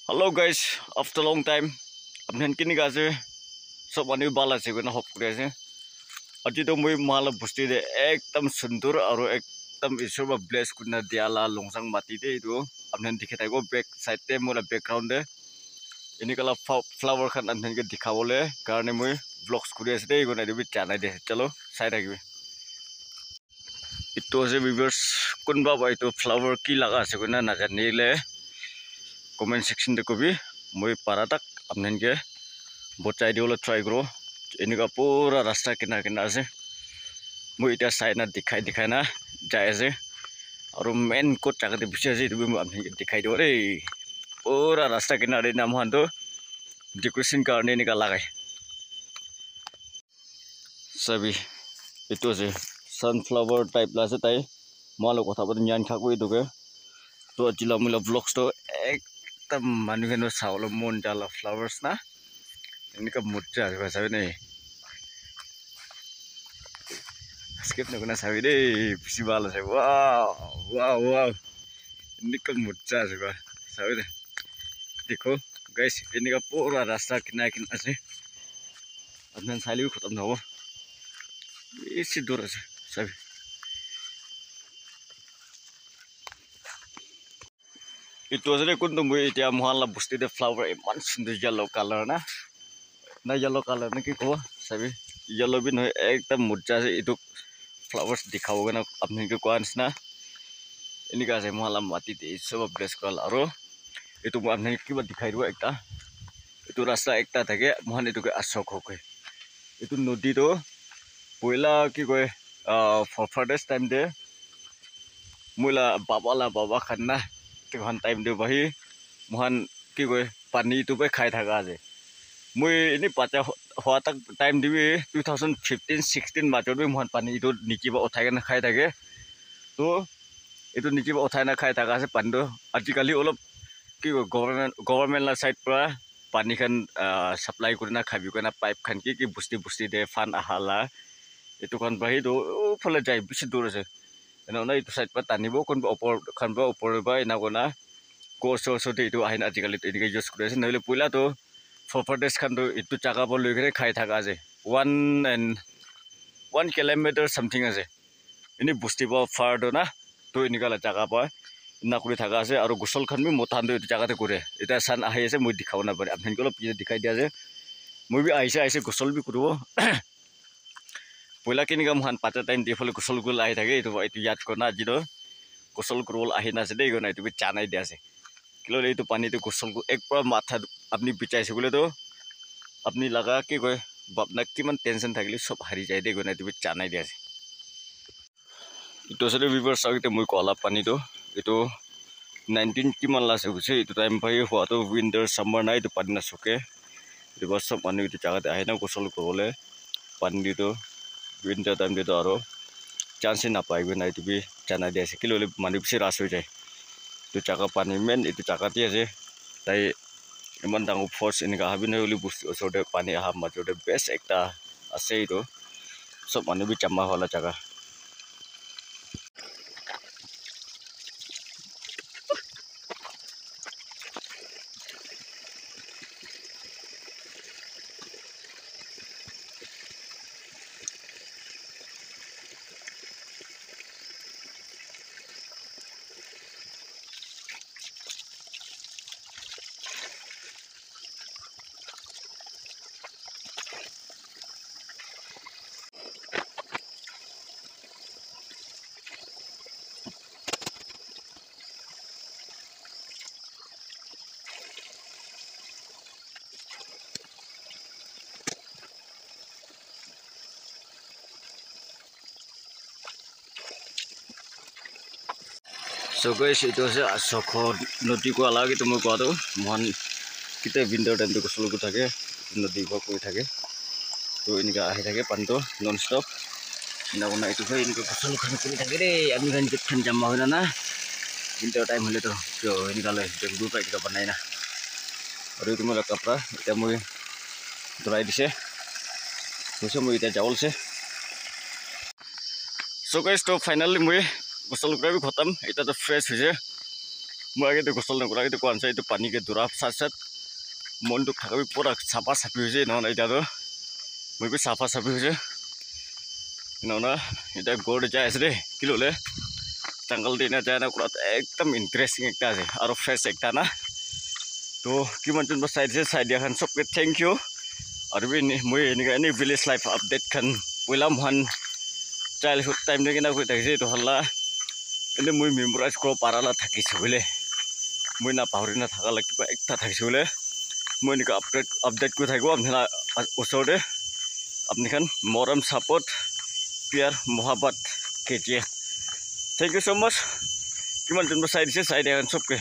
Hello guys, after long time, apnen kini gaje sob ani bala se gona hop kure ase. Aji to moi mala busti de ekdam sundur aro ekdam isor ba bless kuna diala longsang mati de itu apnen dikhetai go back side te mola background de ini kala flower khan apnen ke dikhawole karone moi vlogs kure ase de gona de chanai de chalo side agbe. Itu ase viewers kunba ba itu flower ki laga ase gona najanile comment section de kobi moi paratak apnen ke bocai diolo try kro ini ka pura rasta kena ase moi ita side na dikhai na jai ase aru main ko jaga de bishi ase itu moi apnen ke dikhai do re pura rasta kena re nam han to decoration karne ni ka lagai sabi itu ase sunflower type la ase tai malo kotha bod nyan khakoi doge to ajila mula vlogs to ekdam manugeno sawlo mon jala flowers na ini ka murcha sabi nei skip na kuna sabi deh bisi bala sai wow ini ka murcha sabi deh देखो guys ini ka pura rasta kina ase apnan sali bi khatam na ho isi dur ase sabi itu asle kun tum bui tia mohalla busti de flower eman sundur yellow color na yellow color na ki ko sabi yellow bin hoy ekdam murcha se itu flowers dikhawo na apni ke kwans na ini ka se mohalla mati de sob bless kal aro itu mo apni ki ba dikhai ro ekta itu rasta ekta thake mohan itu ke asok hoke itu nodi to poila ki koy for first time de mula baba khanna tihan time de bahi mohan ki koy pani tu pe khai thaka je moi ini pacha hwa tak time dibi 2015-16 ma jor mohan pani itu niki ba uthai na khai thake to itu niki ba uthai na khai thaka ase pando ajikali olop ki government la side pra pani khan supply kurina khabi kana pipe khan ki busti de fan ahala itu kan bahi do phale jai bisi dur ase na itu side pa tanibo kon opor khan ba opor ba ina kona ko so de itu ahin ajikali to idike use kure ase nale puila to for days khan to itu jaga bo loi kare khai thaka ase 1 kilometer something ase ini busti ba far do na to ini kala jaga pa ina kuri thaka ase aru gusol khan bi motan do itu jaga te kure eta san ahi ase moi dikhaw na pare apnen kolo pije dikhai dia ase moi bi aise gusol bi kurubo poila kini kam han pata time de phole gusol gul ahi thake itu yat kona jido gusol kurul ahi na ase de gona itu bi chanai dia ase kilo le itu pani to gusol ku ek pura matha apni bichai se gule to apni laga ki koy bapna kiman tension thakile sob hari jai de gona itu bi chanai dia ase itu sare viewers agite moi kola pani to itu 19 kiman la se guse itu time bhai hwa to winter summer na itu pani na suke itu bas sob pani itu jaga de ahi na gusol kurole pani to winter time de to aro chance na pai gona itu bi chanai dia ase kilo le mani bisi ras ho jai itu jaga pani men itu jaga ti ase tai eman dang force ini ka habine uli busti osode pani aha majode best ekta ase itu sob manu bi chamma hola jaga so guys itu ase asokho nodi ko alagi to moi koado mohan kite winter time to gusol ku thake nodi ko koi thake to inika ahi thake pan to non stop ina kona itu bhai inika gusol khan kuri thake re ami khan khan jamma hoina na winter time hole to inika le dengu pa kita banai na aru itu mola kapra eta moi dry dise to moi eta jawol se so guys to finally moi gusol kura bi khatam eta to fresh hoise মই আগতে গোসল নকৰা কিন্তু কোৱা নাযায় এইটো পানীকে দৌৰা চাত চাত মনটো থাকি পুৰা চাফা চাফি হৈছে নহ'লে এতিয়াতো মই চাফা চাফি হৈছে নহ'লে এতিয়া গড় যাই আছে দেই কি ল'লে জংঘল দিনা যায় না কৰাত একদম ইণ্টাৰেষ্টিং একটা আছে আৰু ফ্ৰেছ একটা না তো কিমান যোনবা চাই দিয়া খান চবকে থেংক ইউ আৰু মই এনেকুৱা এনে ভিলেজ লাইফ আপডেট খান পইলা মহান চাইল্ডহুড টাইম কিনা কৈ থাকিছে এইটো হল্লা এনে মই মেমৰাইজ কৰিব পাৰালা থাকিছে বোলে মই নাপাহৰি নাথাকালৈ কিবা একটা থাকিছে বোলে মই এনেকুৱা আপডেট কৰি থাকিব আপোনাৰ ওচৰতে আপুনি খান মৰম support Pyar মহাবাত কেজিয়ে thank you so' মাছ কিমান যোনবা চাই দিছে চাই দিয়া খান চবকে